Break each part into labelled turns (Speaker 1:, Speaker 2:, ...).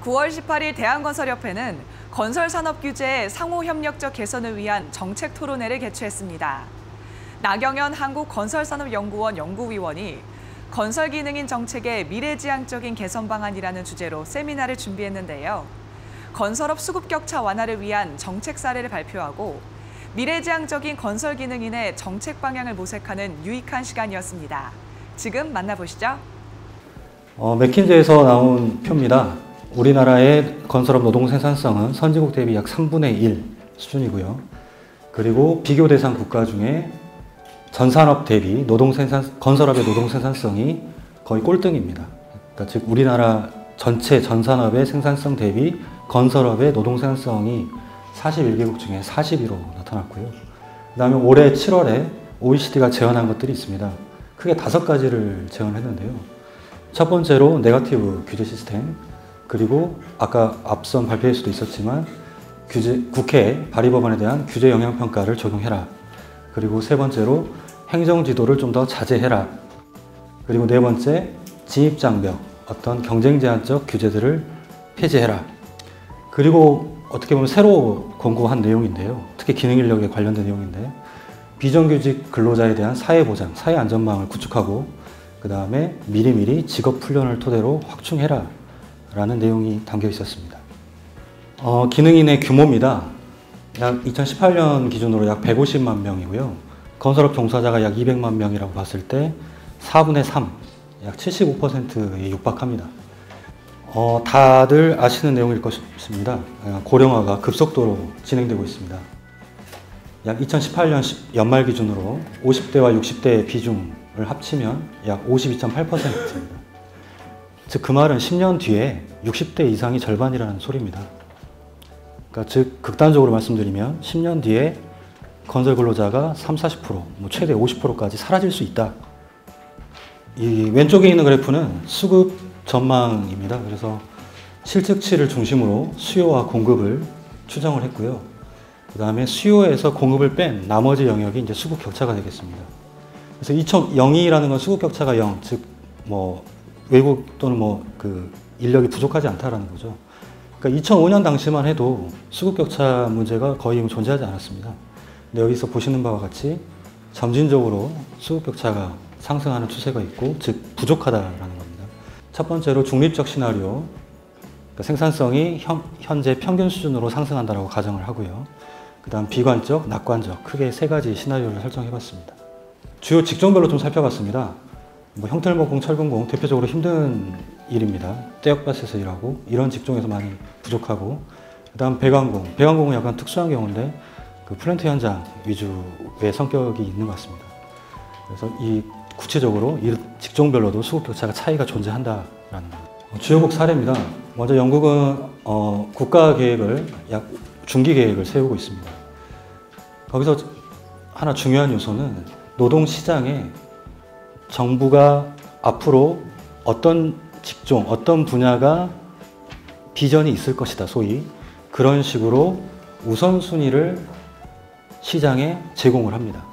Speaker 1: 9월 18일 대한건설협회는 건설산업규제의 상호협력적 개선을 위한 정책 토론회를 개최했습니다. 나경현 한국건설산업연구원 연구위원이 건설기능인 정책의 미래지향적인 개선 방안이라는 주제로 세미나를 준비했는데요. 건설업 수급격차 완화를 위한 정책 사례를 발표하고 미래지향적인 건설기능인의 정책 방향을 모색하는 유익한 시간이었습니다. 지금 만나보시죠.
Speaker 2: 맥킨지에서 나온 표입니다. 우리나라의 건설업 노동 생산성은 선진국 대비 약 3분의 1 수준이고요. 그리고 비교 대상 국가 중에 전산업 대비 건설업의 노동 생산성이 거의 꼴등입니다. 그러니까 즉 우리나라 전체 전산업의 생산성 대비 건설업의 노동 생산성이 41개국 중에 40위로 나타났고요. 그 다음에 올해 7월에 OECD가 제안한 것들이 있습니다. 크게 5가지를 제안했는데요. 첫 번째로 네거티브 규제 시스템, 그리고 아까 앞선 발표에서도 있었지만 국회 발의법안에 대한 규제 영향평가를 적용해라. 그리고 세 번째로 행정지도를 좀 더 자제해라. 그리고 네 번째, 진입장벽, 어떤 경쟁제한적 규제들을 폐지해라. 그리고 어떻게 보면 새로 권고한 내용인데요. 특히 기능인력에 관련된 내용인데 비정규직 근로자에 대한 사회보장, 사회안전망을 구축하고 그 다음에 미리미리 직업훈련을 토대로 확충해라 라는 내용이 담겨 있었습니다. 기능인의 규모입니다. 약 2018년 기준으로 약 150만 명이고요. 건설업 종사자가 약 200만 명이라고 봤을 때 4분의 3, 약 75%에 육박합니다. 다들 아시는 내용일 것입니다. 고령화가 급속도로 진행되고 있습니다. 약 2018년 연말 기준으로 50대와 60대의 비중을 합치면 약 52.8%입니다. 즉 그 말은 10년 뒤에 60대 이상이 절반이라는 소리입니다. 그러니까 즉 극단적으로 말씀드리면 10년 뒤에 건설 근로자가 30, 40%, 최대 50%까지 사라질 수 있다. 이 왼쪽에 있는 그래프는 수급 전망입니다. 그래서 실측치를 중심으로 수요와 공급을 추정을 했고요. 그 다음에 수요에서 공급을 뺀 나머지 영역이 이제 수급 격차가 되겠습니다. 그래서 0이라는 건 수급 격차가 0, 즉 외국 또는 인력이 부족하지 않다라는 거죠. 그러니까 2005년 당시만 해도 수급 격차 문제가 거의 존재하지 않았습니다. 근데 여기서 보시는 바와 같이 점진적으로 수급 격차가 상승하는 추세가 있고, 즉 부족하다라는 겁니다. 첫 번째로 중립적 시나리오, 그러니까 생산성이 현재 평균 수준으로 상승한다라고 가정을 하고요. 그 다음 비관적, 낙관적, 크게 3가지 시나리오를 설정해봤습니다. 주요 직종별로 좀 살펴봤습니다. 형틀목공, 철근공 대표적으로 힘든 일입니다. 떼역밭에서 일하고 이런 직종에서 많이 부족하고, 그 다음 배관공. 배관공은 약간 특수한 경우인데 플랜트 현장 위주의 성격이 있는 것 같습니다. 그래서 구체적으로 이 직종별로도 수급 격차가 차이가 존재한다라는 겁니다. 주요국 사례입니다. 먼저 영국은 국가 계획을 중기 계획을 세우고 있습니다. 거기서 하나 중요한 요소는 노동 시장에 정부가 앞으로 어떤 직종, 어떤 분야가 비전이 있을 것이다. 소위 그런 식으로 우선순위를 시장에 제공을 합니다.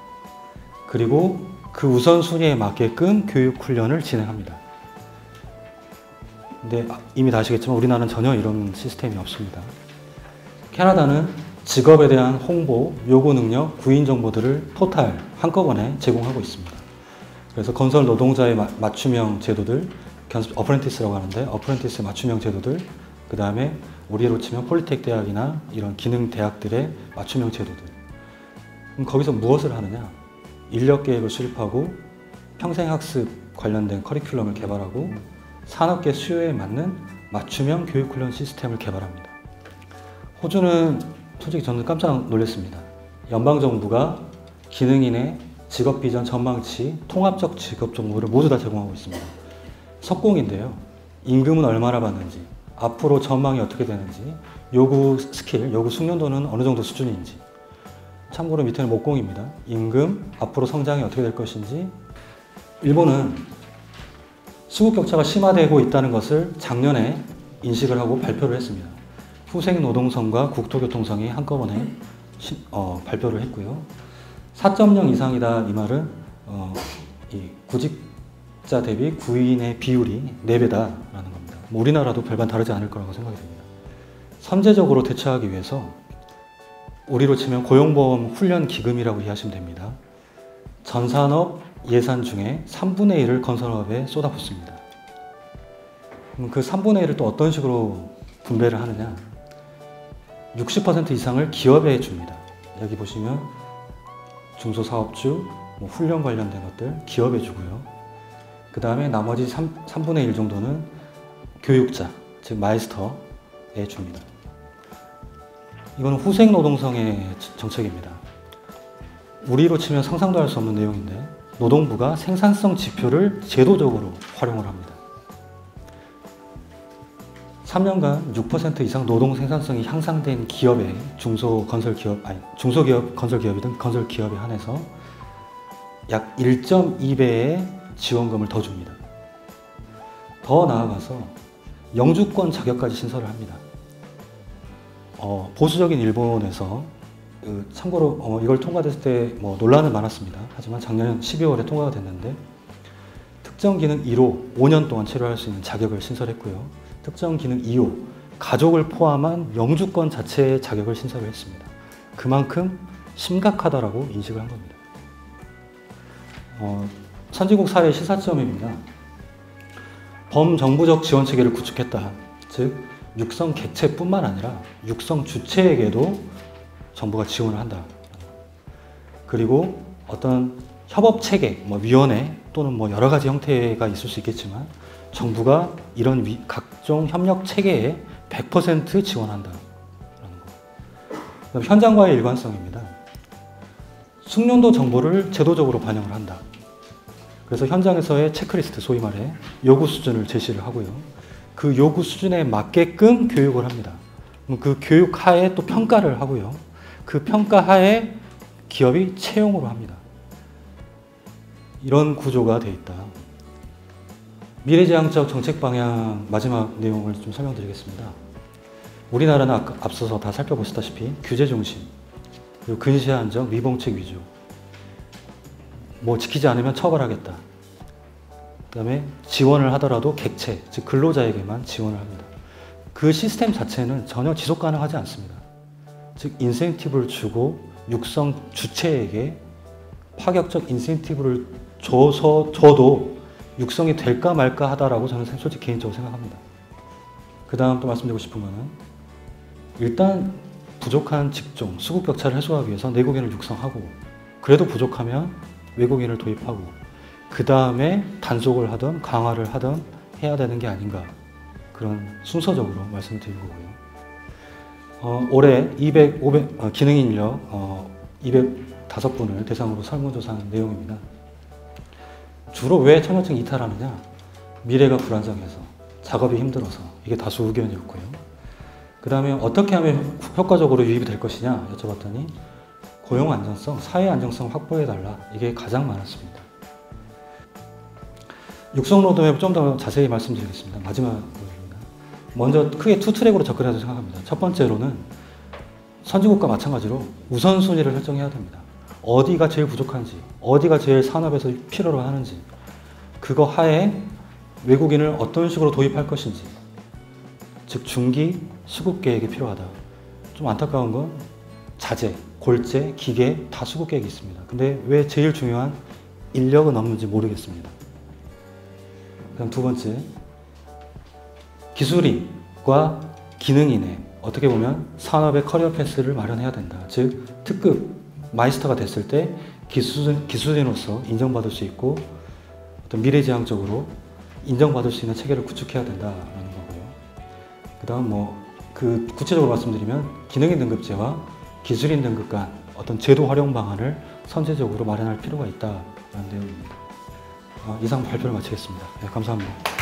Speaker 2: 그리고 그 우선순위에 맞게끔 교육훈련을 진행합니다. 근데 이미 다 아시겠지만 우리나라는 전혀 이런 시스템이 없습니다. 캐나다는 직업에 대한 홍보, 요구 능력, 구인 정보들을 토탈 한꺼번에 제공하고 있습니다. 그래서 건설 노동자의 맞춤형 제도들, 어프렌티스라고 하는데 어프렌티스의 맞춤형 제도들, 그 다음에 우리로 치면 폴리텍 대학이나 이런 기능 대학들의 맞춤형 제도들. 그럼 거기서 무엇을 하느냐? 인력 계획을 수립하고 평생학습 관련된 커리큘럼을 개발하고 산업계 수요에 맞는 맞춤형 교육훈련 시스템을 개발합니다. 호주는 솔직히 저는 깜짝 놀랐습니다. 연방정부가 기능인의 직업 비전 전망치, 통합적 직업 정보를 모두 다 제공하고 있습니다. 석공인데요. 임금은 얼마나 받는지, 앞으로 전망이 어떻게 되는지, 요구 스킬, 요구 숙련도는 어느 정도 수준인지. 참고로 밑에는 목공입니다. 임금, 앞으로 성장이 어떻게 될 것인지. 일본은 수급 격차가 심화되고 있다는 것을 작년에 인식을 하고 발표를 했습니다. 후생노동성과 국토교통성이 한꺼번에 발표를 했고요. 4.0 이상이다 이 말은 이 구직자 대비 구인의 비율이 4배다라는 겁니다. 뭐 우리나라도 별반 다르지 않을 거라고 생각이 됩니다. 선제적으로 대처하기 위해서 우리로 치면 고용보험 훈련 기금이라고 이해하시면 됩니다. 전산업 예산 중에 3분의 1을 건설업에 쏟아붓습니다. 그럼 그 3분의 1을 또 어떤 식으로 분배를 하느냐? 60% 이상을 기업에 줍니다. 여기 보시면 중소사업주, 뭐 훈련 관련된 것들 기업에 주고요. 그 다음에 나머지 3분의 1 정도는 교육자, 즉 마이스터에 줍니다. 이거는 후생 노동성의 정책입니다. 우리로 치면 상상도 할 수 없는 내용인데 노동부가 생산성 지표를 제도적으로 활용을 합니다. 3년간 6% 이상 노동 생산성이 향상된 기업에 중소기업 건설기업이든 건설기업에 한해서 약 1.2배의 지원금을 더 줍니다. 더 나아가서 영주권 자격까지 신설을 합니다. 보수적인 일본에서 참고로 이걸 통과됐을 때 뭐 논란은 많았습니다. 하지만 작년 12월에 통과가 됐는데 특정 기능 1호 5년 동안 치료할 수 있는 자격을 신설했고요. 특정 기능 2호 가족을 포함한 영주권 자체의 자격을 신설을 했습니다. 그만큼 심각하다라고 인식을 한 겁니다. 선진국 사례 시사점입니다. 범정부적 지원 체계를 구축했다. 즉 육성 객체뿐만 아니라 육성 주체에게도 정부가 지원을 한다. 그리고 어떤 협업 체계, 위원회 또는 여러 가지 형태가 있을 수 있겠지만 정부가 이런 각종 협력 체계에 100% 지원한다. 그다음 현장과의 일관성입니다. 숙련도 정보를 제도적으로 반영을 한다. 그래서 현장에서의 체크리스트, 소위 말해 요구 수준을 제시를 하고요. 그 요구 수준에 맞게끔 교육을 합니다. 그 교육 하에 또 평가를 하고요. 그 평가 하에 기업이 채용으로 합니다. 이런 구조가 되어 있다. 미래지향적 정책 방향 마지막 내용을 좀 설명드리겠습니다. 우리나라는 앞서서 다 살펴보시다시피 규제 중심, 그리고 근시안적 미봉책 위주, 지키지 않으면 처벌하겠다. 그 다음에 지원을 하더라도 객체, 즉 근로자에게만 지원을 합니다. 그 시스템 자체는 전혀 지속 가능하지 않습니다. 즉 인센티브를 주고 육성 주체에게 파격적 인센티브를 줘도 육성이 될까 말까 하다라고 저는 솔직히 개인적으로 생각합니다. 그 다음 또 말씀드리고 싶은 거는 일단 부족한 직종, 수급 격차를 해소하기 위해서 내국인을 육성하고 그래도 부족하면 외국인을 도입하고 그 다음에 단속을 하든 강화를 하든 해야 되는 게 아닌가, 그런 순서적으로 말씀을 드린 거고요. 올해 기능인 인력 205분을 대상으로 설문조사한 내용입니다. 주로 왜 청년층 이탈하느냐? 미래가 불안정해서, 작업이 힘들어서, 이게 다수 의견이었고요. 그 다음에 어떻게 하면 효과적으로 유입이 될 것이냐 여쭤봤더니 고용 안정성, 사회 안정성 확보해달라, 이게 가장 많았습니다. 육성 노동에 좀 더 자세히 말씀드리겠습니다. 마지막 부분입니다. 먼저 크게 투 트랙으로 접근해서 생각합니다. 첫 번째로는 선진국과 마찬가지로 우선순위를 설정해야 됩니다. 어디가 제일 부족한지, 어디가 제일 산업에서 필요로 하는지, 그거 하에 외국인을 어떤 식으로 도입할 것인지, 즉 중기 수급 계획이 필요하다. 좀 안타까운 건 자재, 골재, 기계 다 수급 계획이 있습니다. 근데 왜 제일 중요한 인력은 없는지 모르겠습니다. 그다음 두 번째, 기술인과 기능인의 어떻게 보면 산업의 커리어 패스를 마련해야 된다. 즉 특급 마이스터가 됐을 때 기술인으로서 인정받을 수 있고 어떤 미래지향적으로 인정받을 수 있는 체계를 구축해야 된다라는 거고요. 그다음 그 구체적으로 말씀드리면 기능인 등급제와 기술인 등급 간 어떤 제도 활용 방안을 선제적으로 마련할 필요가 있다라는 내용입니다. 이상 발표를 마치겠습니다. 네, 감사합니다.